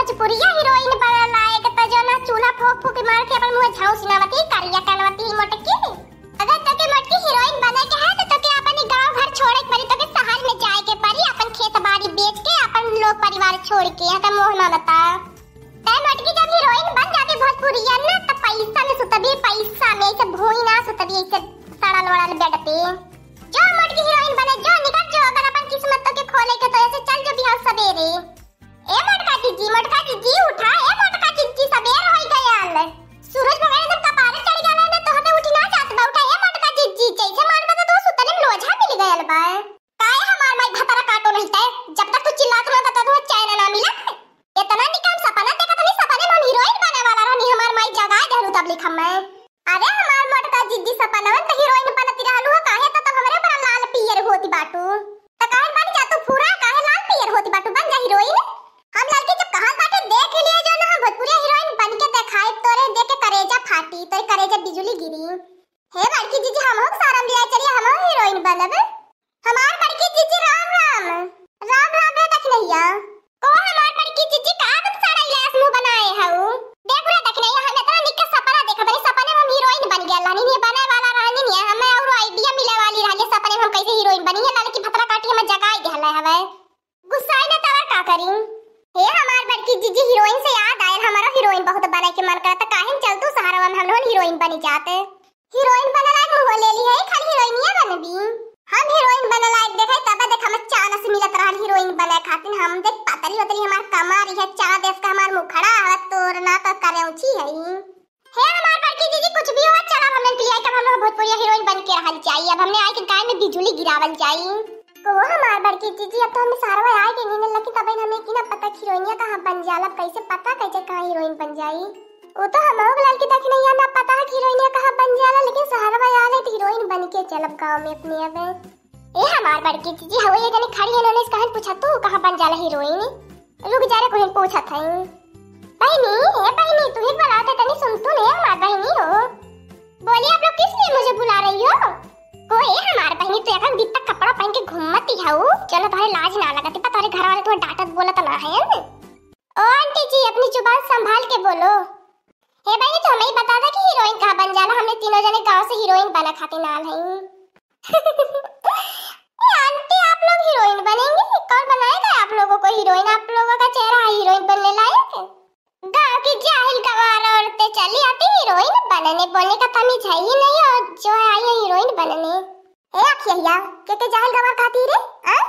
भोजपुरिया हीरोइन बनल लायक त जो ना चूल्हा फूक फूक मार के अपन मुंह झाऊ सुनावती करिया कनवती मोटकी। अगर तके मोटकी हीरोइन बने के है तो तके अपन गांव घर छोड़े के पड़ी, तके शहर में जाए के पड़ी, अपन खेत बाड़ी बेच के अपन लोग परिवार छोड़ के यहाँ का मोह ना बता। तै मोटकी जब हीरोइन बन जाती भोजपुरिया ना त पैसा में सुतबी, पैसा में ऐसे भोई ना सुतबी, ऐसे सड़ल वड़ल बेड पे। जो मोटकी हीरोइन बने जो निकल जो, अगर अपन किस्मत के खोले के तो ऐसे चल जो बिहार सवेरे। ए मोटका जीजी उठा, ए मोटका जीजी सवेर होई गयल, सूरज भगवान एकदम कपारे चढ़ गया है तो हमें उठी ना जात बा। उठा ए मोटका जीजी, जैसे मार बता तो सुतले में लोझा मिल गयल बा। काहे हमार माई भतरा काटो नहीं तै, जब तक तू चिल्लात रहत त तो चैन ना मिला। इतना निकम सपना देखत हनी, सपने में हीरोइन बने वाला रहनी, हमार माई जगा देहरु तब लिखम मैं। अरे हमार मोटका जीजी सपना में त हीरोइन बनती रहलु, काहे त हमरे पर लाल पियर होती बाटू। त काहे बन जा तू पूरा, काहे लाल पियर होती बाटू, बन जा हीरोइन। हम लड़की जब कहां बाटे देख लिए जो ना, हम भोजपुरिया हीरोइन बन के दिखाई तोरे देख के करेजा फाटी, तोरे करेजा बिजली गिरी। हे बड़की जीजी हम हो सारम लिया चलिए, हम हीरोइन बनब। हमार बड़की जीजी राम राम राम राम रे देख नैया को, हमार बड़की जीजी का बत सारा इलाज मुंह बनाए हऊ। देख रे देख नैया, हम इतना निक सपना देखत हनी, सपने में हम हीरोइन बन गेल रहनी, नहीं बने वाला रहनी नहीं, हमें और आईडिया मिले वाली रहले सपने में हम कैसे हीरोइन बनी है। लड़की भतरा काटी हमें जगाई देहले हवे, गुस्सा ने तवा का करी। हे हमार बड़की जीजी हीरोइन से याद आयल, हमारा हीरोइन बहुत बने के मन करता, काहे चल तू सहारा में हम लोग हीरोइन बनी जाते। हीरोइन बने लायक मुंह ले ली है, खाली हीरोइनिया बनबी। हम हीरोइन बने लायक देखे तब देख हम चांस मिलत रहल हीरोइन बने खातिर। हम देख पतली पतली हमार कमारी है, चार देश का हमार मुखड़ा है, तोर ना तो करे ऊंची है। हे हमार बड़की जीजी कुछ भी हो चला, हमने लिया कि हम भोजपुरिया हीरोइन बन के रहल चाहिए। अब हमने आए के गाय में बिजली गिरावल चाहिए। तो हमार बड़की जीजी अब तो हमें सारा आए के नहीं लगी, तब हमें की ना पता हीरोइनिया कहां बन जाला, कैसे पता कैसे कहां हीरोइन बन जाई। वो तो हम लोग लड़की देख नहीं ना पता है हीरोइनिया कहां बन जाला, लेकिन सहारा में आले तो हीरोइन बन के चलब गांव में अपने। अब ए हमार बड़की जीजी हवे ये जने खड़ी है, उन्होंने कहां पूछा तू कहां बन जाला हीरोइन। रुक जा रे, कोई पूछत है। बहनी है बहनी, तू ही बुलाते तनी सुन, तू नहीं हमार बहनी हो। बोलिए आप लोग किस लिए मुझे बुला रही हो। कोई हमार बहनी तो एकदम बित्ता कपड़ा पहन के घूमती है, चलो तुम्हारे लाज ना लगती, पर तुम्हारे घर वाले तुम्हें डांटत बोलत ना है। ओ आंटी जी अपनी जुबान संभाल के बोलो। हे बहनी तो हमें ही बता दे कि हीरोइन कहां बन जाला, हमने तीनों जने गांव से हीरोइन बना खातिर नाल है। आंटी आप लोग हीरोइन बनेंगे, कौन बनाएगा आप लोगों को हीरोइन, आप लोगों का चेहरा हीरोइन बनने लायक। गांव की जाहिल गंवार औरतें चली आती हीरोइन बनने, बोलने का तमीज है ही नहीं, और जो है आई है हीरोइन बनने। ए अखिया के जाहिल गंवार खाती रे, हां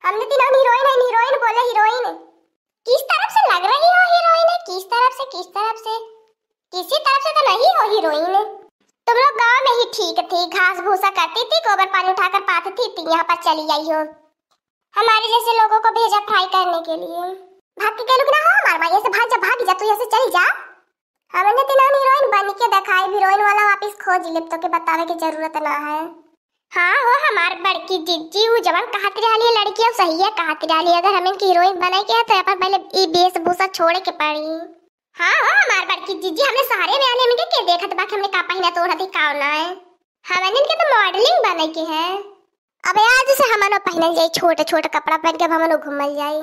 हमने तीनों हीरोइन है, हीरोइन बोले हीरोइन। किस तरफ से लग रही हो हीरोइन है, किस तरफ से किसी तरफ से तो नहीं हो हीरोइन। तुम लोग गांव में ही ठीक थी, घास भूसा करती थी, गोबर पानी उठाकर पाती थी, यहाँ पर चली आई हो हमारे जैसे लोगों को भेजा फ्राई करने के लिए। भाग के लोग ना हो हमारे भाई से, भाग जा तू ऐसे चली जा। हमने तीनों हीरोइन बन के दिखाई, हीरोइन वाला वापस खोज ले तो के बतावे की जरूरत ना है। हाँ वो हमार बड़की जीजी वो जवान कहती रहली लड़की, अब सही है कहती रहली, अगर हमें हीरोइन बने के है तो अपन पहले ई वेशभूषा छोड़े के पड़ी। हाँ वो हमार बड़की जीजी हमने सहारे में आने में के देखत बा कि हमने का पहिना तो रहती का ना है, हमने इनके तो मॉडलिंग बने के है। अब आज से हमनो पहनल जाई छोटे छोटे कपड़ा पहन के, हमनो घूमल जाई।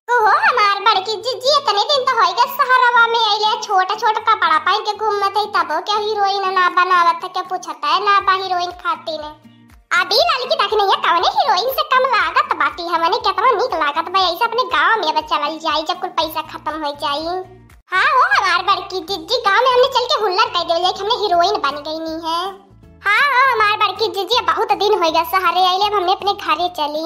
ओहो हमार बड़की जीजी इतने दिन तो होई गए सहारावा में आइले, छोटा छोटा कपड़ा पहन के घूमत है, तब क्या हीरोइन ना बनावत है, क्या पूछता है ना बा हीरोइन खाती ने। अभी लड़की देखने है कौन हीरोइन से कम लागत बाटी, हमने कितना निक लागत भाई, ऐसे अपने गांव में अब चलल जाई जब कुल पैसा खत्म हो जाई। हाँ वो हमार बड़की जीजी गांव में हमने चल के हुल्लड़ कर दे, लेकिन हमने हीरोइन बन गई नहीं है। हाँ वो हमार बड़की जीजी बहुत दिन हो गए सहारे आइले, हमने अपने घरे चली।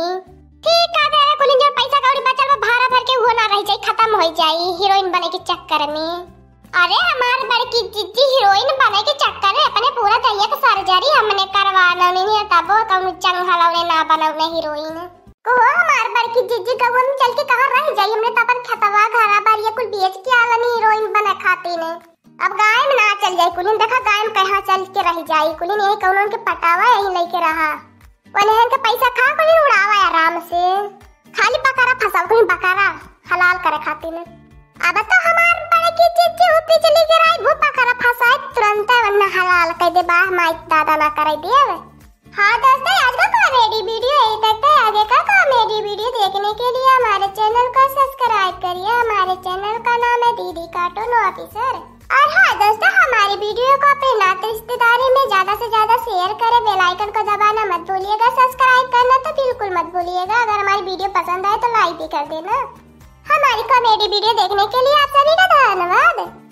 ठीक है तेरे कुल जो पैसा कौड़ी बचल वो भाड़ा भर के वो ना रह जाई, खत्म हो जाई हीरोइन बने के चक्कर में। अरे हमार बड़की जीजी हीरोइन बने के चक्कर में अपने पूरा दैया का सर्जरी हमने करवाना नहीं है, तब वो कौन चंगहलौने ना बनौने हीरोइन को। हमार बड़की जीजी का वो चल के कहां रह जाई, हमने तब खतवा घरा बारिया कुल बेच के आलनी हीरोइन बने खाती ने। अब गाय में ना चल जाई कुलिन, देखा गाय में कहां चल के रह जाई कुलिन, यही कौन के पटावा यही लेके रहा, वने के पैसा खा कुलिन उड़ावा आराम से, खाली बकरा फसाव कुलिन बकरा हलाल करे खातिर। अब तो हमार बड़की जीजी ऊपरी चली के राई भूपा करा फसाए तुरंत वरना हलाल कह दे बा, माई दादा ना करे देव। हाँ दोस्तों, आज का कॉमेडी वीडियो यही तक है। आगे का कॉमेडी वीडियो देखने के लिए हमारे चैनल को सब्सक्राइब करिए। हमारे चैनल का नाम है दीदी कार्टून ऑफिसर। और हाँ दोस्तों, हमारी वीडियो को अपने नाते रिश्तेदारी में ज्यादा से ज्यादा शेयर करें। बेल आइकन को दबाना मत भूलिएगा। सब्सक्राइब करना तो बिल्कुल मत भूलिएगा। अगर हमारी वीडियो पसंद आए तो लाइक भी कर देना। हमारी कॉमेडी वीडियो देखने के लिए आप सभी का धन्यवाद।